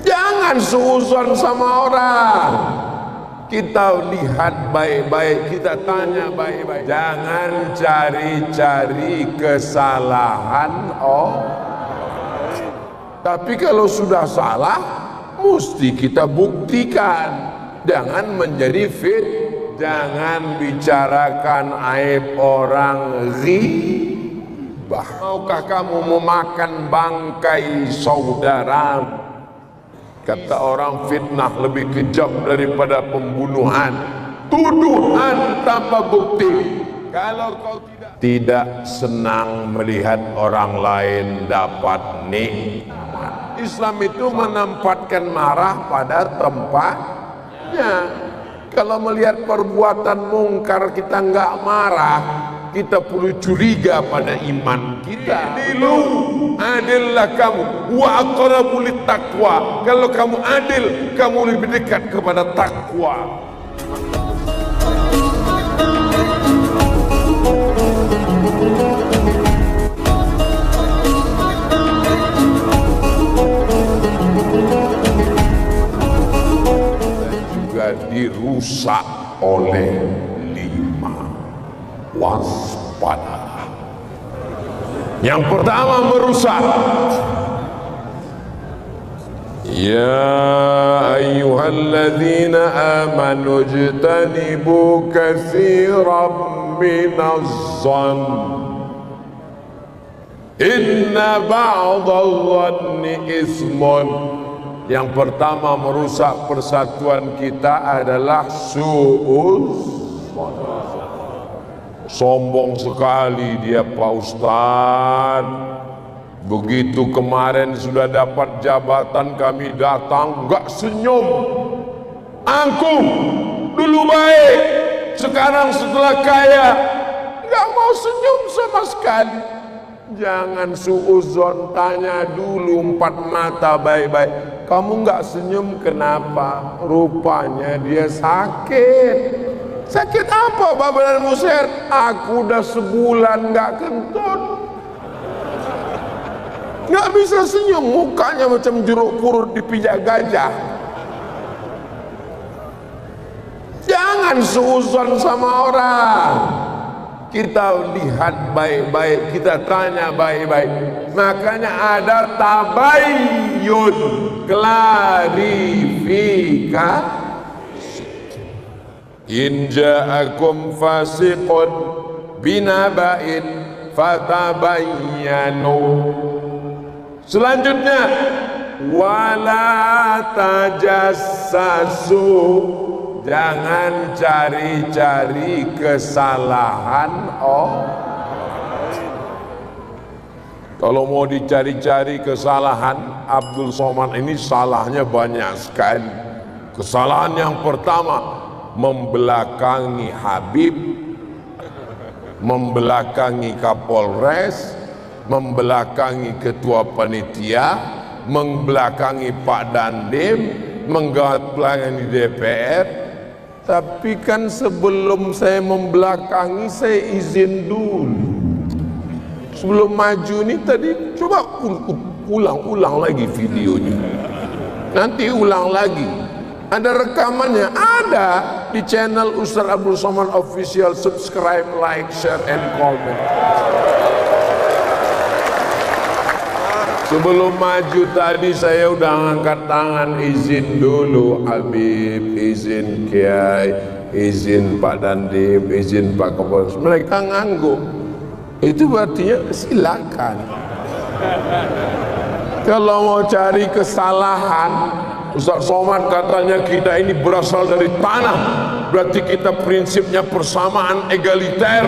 Jangan suuzon sama orang. Kita lihat baik-baik, kita tanya baik-baik. Jangan cari-cari kesalahan tapi kalau sudah salah, mesti kita buktikan. Jangan menjadi jangan bicarakan aib orang ghibah. Maukah kamu memakan bangkai saudara? Kata orang, fitnah lebih kejam daripada pembunuhan. Tuduhan tanpa bukti. Kalau kau tidak senang melihat orang lain dapat nikmat, Islam itu menempatkan marah pada tempatnya. Kalau melihat perbuatan mungkar kita nggak marah, kita perlu curiga pada iman kita. Adilu, adillah kamu. Wa aqrabu littaqwa. Kalau kamu adil, kamu lebih dekat kepada takwa. Dan juga dirusak oleh 5. Waspada. Yang pertama merusak. Ya ayyuhalladzina amanu ijtanibu katsiran minaz zann inna ba'dadh-dhanni ismun. Yang pertama merusak persatuan kita adalah sombong sekali dia Pak Ustaz. Begitu kemarin sudah dapat jabatan kami datang enggak senyum. Aku dulu baik, sekarang setelah kaya enggak mau senyum sama sekali. Jangan suuzon, tanya dulu 4 mata baik-baik. Kamu enggak senyum kenapa? Rupanya dia sakit. Sakit apa Bapak Musir? Aku udah sebulan nggak kentut, nggak bisa senyum, mukanya macam jeruk purut dipijak gajah. Jangan suuzon sama orang. Kita lihat baik-baik, kita tanya baik-baik. Makanya ada tabayyun, klarifikasi. In ja'akum fasiqun binaba'in fatabayyanu. Selanjutnya wala tajassasu. Jangan cari-cari kesalahan Kalau mau dicari-cari kesalahan, Abdul Somad ini salahnya banyak sekali. Kesalahan yang pertama, membelakangi Habib, membelakangi Kapolres, membelakangi Ketua Panitia, membelakangi Pak Dandim, membelakangi DPR. Tapi kan sebelum saya membelakangi, saya izin dulu. Sebelum maju ini tadi, coba ulang lagi videonya. Nanti ulang lagi. Ada rekamannya, ada di channel Ustaz Abdul Somad Official. Subscribe, like, share, and comment. Sebelum maju tadi saya udah angkat tangan, izin dulu Habib, izin Kiai, izin Pak Dandim, izin Pak Kapolres. Mereka ngangguk. Itu artinya silakan. Kalau mau cari kesalahan, Ustaz Somad katanya kita ini berasal dari tanah, berarti kita prinsipnya persamaan, egaliter.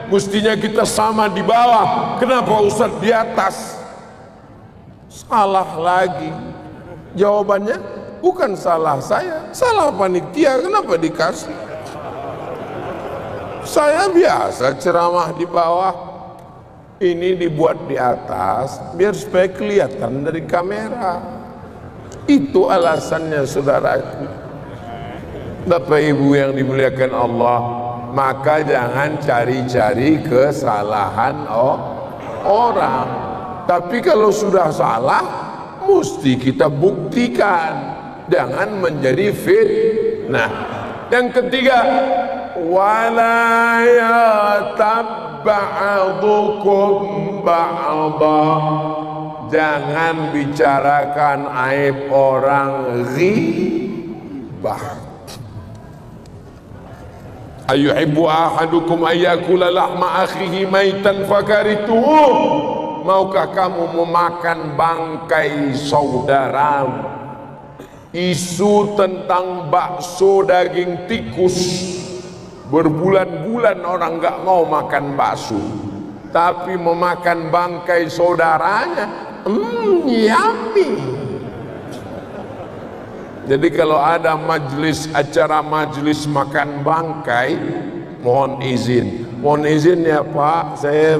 Mestinya kita sama di bawah. Kenapa Ustaz di atas? Salah lagi. Jawabannya bukan salah saya, salah panitia. Kenapa dikasih? Saya biasa ceramah di bawah, ini dibuat di atas biar supaya kelihatan dari kamera. Itu alasannya saudaraku. Bapak Ibu yang dimuliakan Allah, maka jangan cari-cari kesalahan orang. Tapi kalau sudah salah, mesti kita buktikan, jangan menjadi fitnah. Yang ketiga, wala yatab ba'dukum ba'da, jangan bicarakan aib orang, ghibah. Ayuhibbu ahadukum ayyakula lahma akhihi maitan fakarituhu, maukah kamu memakan bangkai saudaramu? Isu tentang bakso daging tikus, berbulan-bulan orang gak mau makan bakso, tapi memakan bangkai saudaranya, yummy. Jadi kalau ada acara majelis makan bangkai, mohon izin ya Pak, saya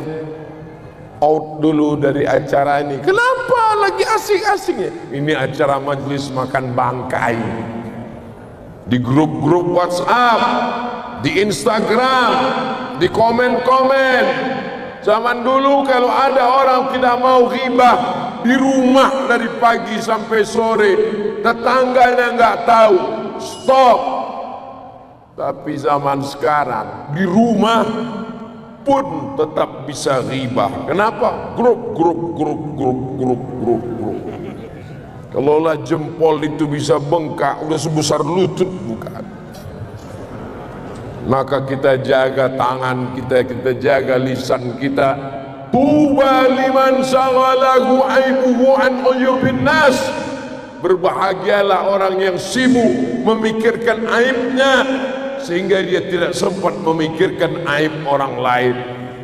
out dulu dari acara ini. Kenapa? Lagi asik-asiknya. Ini acara majelis makan bangkai. Di grup-grup WhatsApp, di Instagram, di komen-komen. Zaman dulu kalau ada orang tidak mau ghibah, di rumah dari pagi sampai sore, tetangganya nggak tahu, stop. Tapi zaman sekarang di rumah pun tetap bisa ghibah. Kenapa? Grup. Kalaulah jempol itu bisa bengkak, udah sebesar lutut bukan. Maka kita jaga tangan kita, kita jaga lisan kita. Tuba liman shaghalahu aibuhu an uyubin nas. Berbahagialah orang yang sibuk memikirkan aibnya sehingga dia tidak sempat memikirkan aib orang lain.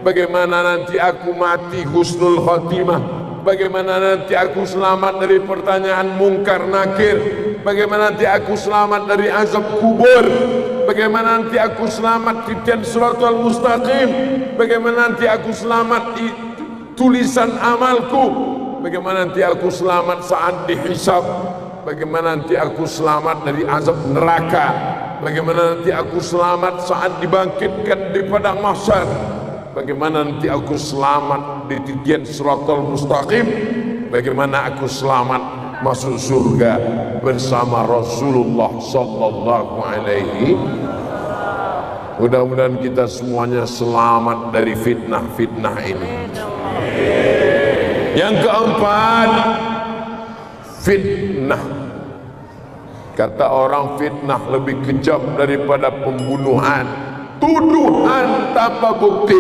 Bagaimana nanti aku mati husnul khotimah? Bagaimana nanti aku selamat dari pertanyaan mungkar nakir? Bagaimana nanti aku selamat dari azab kubur? Bagaimana nanti aku selamat di siratal mustaqim? Bagaimana nanti aku selamat di tulisan amalku? Bagaimana nanti aku selamat saat dihisab? Bagaimana nanti aku selamat dari azab neraka? Bagaimana nanti aku selamat saat dibangkitkan di padang mahsyar? Bagaimana nanti aku selamat di titian siratal mustaqim? Bagaimana aku selamat masuk surga bersama Rasulullah sallallahu alaihi. Mudah-mudahan kita semuanya selamat dari fitnah-fitnah ini. Yang keempat, fitnah. Kata orang fitnah lebih kejam daripada pembunuhan. Tuduhan tanpa bukti.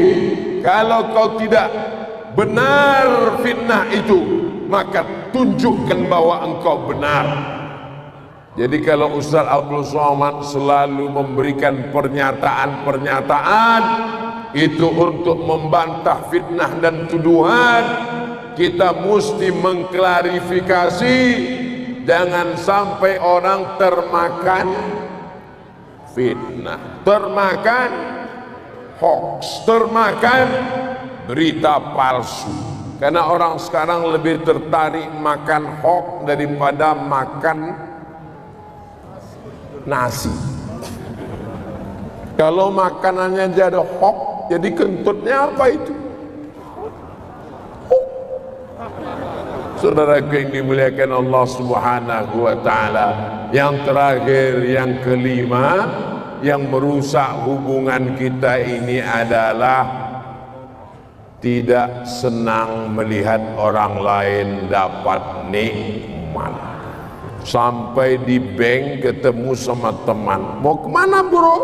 Kalau kau tidak benar fitnah itu, maka tunjukkan bahwa engkau benar. Jadi kalau Ustaz Abdul Somad selalu memberikan pernyataan-pernyataan itu untuk membantah fitnah dan tuduhan, kita mesti mengklarifikasi. Jangan sampai orang termakan fitnah, termakan hoax, termakan berita palsu. Karena orang sekarang lebih tertarik makan hoax daripada makan nasi. Kalau makanannya jadi hoax, jadi kentutnya apa itu? Saudaraku yang dimuliakan Allah Subhanahu wa taala, yang terakhir, yang kelima, yang merusak hubungan kita ini adalah tidak senang melihat orang lain dapat nikmat. Sampai di bank ketemu sama teman, mau kemana bro?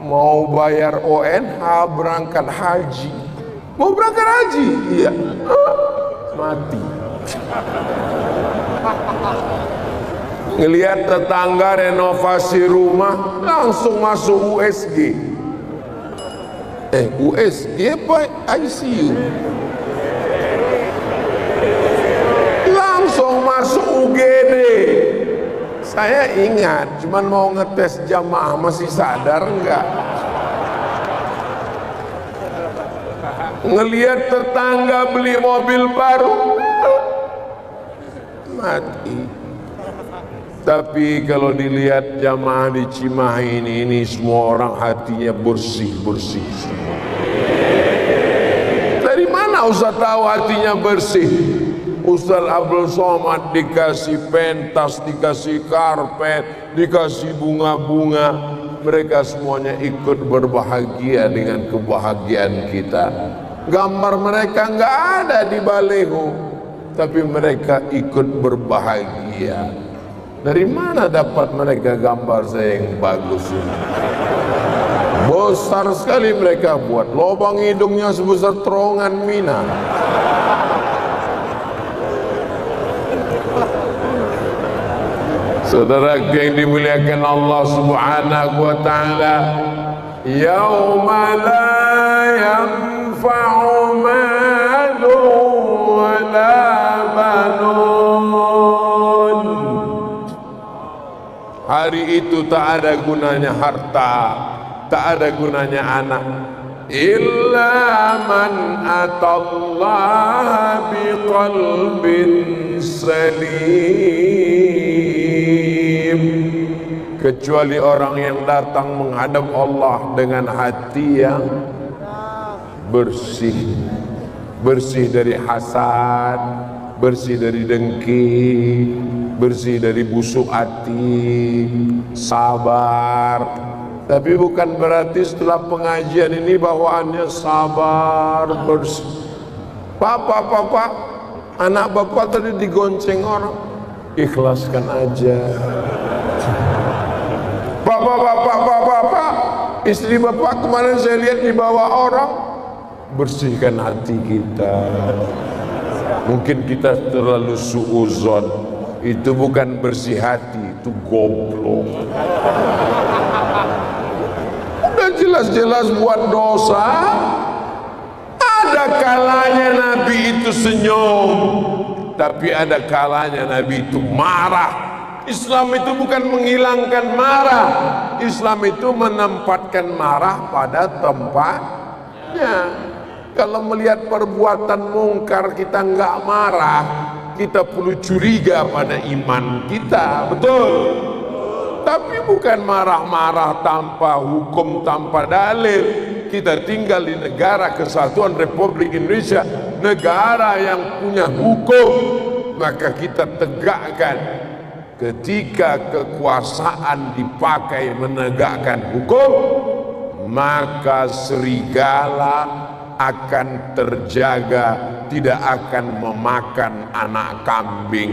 Mau bayar ONH, berangkat haji. Mau berangkat haji? Iya. Mati. Ngelihat tetangga renovasi rumah, langsung masuk USG. USG apa ICU? Langsung masuk UGD. Saya ingat, cuman mau ngetes jamaah masih sadar enggak? Ngelihat tetangga beli mobil baru, mati. Tapi kalau dilihat jamaah di Cimahi ini semua orang hatinya bersih-bersih. Dari mana Ustaz tahu hatinya bersih? Ustaz Abdul Somad dikasih pentas, dikasih karpet, dikasih bunga-bunga. Mereka semuanya ikut berbahagia dengan kebahagiaan kita. Gambar mereka nggak ada di baleho, tapi mereka ikut berbahagia. Dari mana dapat mereka gambar saya yang bagus ini? Besar sekali mereka buat, lubang hidungnya sebesar terowongan Mina. Saudara yang dimuliakan Allah Subhanahu wa taala, yauma la yanfa'u malun wa la banun. Hari itu tak ada gunanya harta, tak ada gunanya anak, illa man atallaha biqalbin salim, kecuali orang yang datang menghadap Allah dengan hati yang bersih, bersih dari hasad, bersih dari dengki, bersih dari busuk hati, sabar. Tapi bukan berarti setelah pengajian ini bawaannya sabar, bersih. Pak, anak bapak tadi digonceng orang, ikhlaskan aja. Bapak, istri bapak kemarin saya lihat dibawa orang, bersihkan hati kita. Mungkin kita terlalu suuzon, itu bukan bersih hati, itu goblok. Udah jelas-jelas buat dosa. Ada kalanya Nabi itu senyum, tapi ada kalanya Nabi itu marah. Islam itu bukan menghilangkan marah, Islam itu menempatkan marah pada tempatnya. Kalau melihat perbuatan mungkar kita nggak marah, kita perlu curiga pada iman kita, betul. Tapi bukan marah-marah tanpa hukum, tanpa dalil. Kita tinggal di negara kesatuan Republik Indonesia, negara yang punya hukum, maka kita tegakkan. Ketika kekuasaan dipakai menegakkan hukum, maka serigala akan terjaga, tidak akan memakan anak kambing.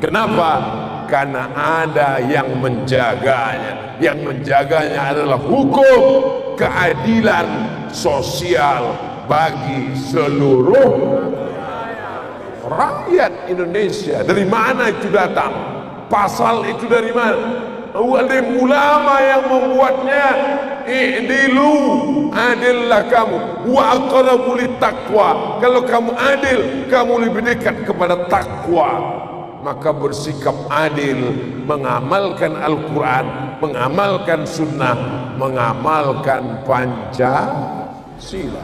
Kenapa? Karena ada yang menjaganya. Yang menjaganya adalah hukum, keadilan sosial bagi seluruh rakyat Indonesia. Dari mana itu datang? Pasal itu dari mana? Alim ulama yang membuatnya. I'dilu, adillah kamu, wa aqrabu littaqwa. Kalau kamu adil, kamu lebih dekat kepada takwa. Maka bersikap adil, mengamalkan Al-Quran, mengamalkan sunnah, mengamalkan Pancasila.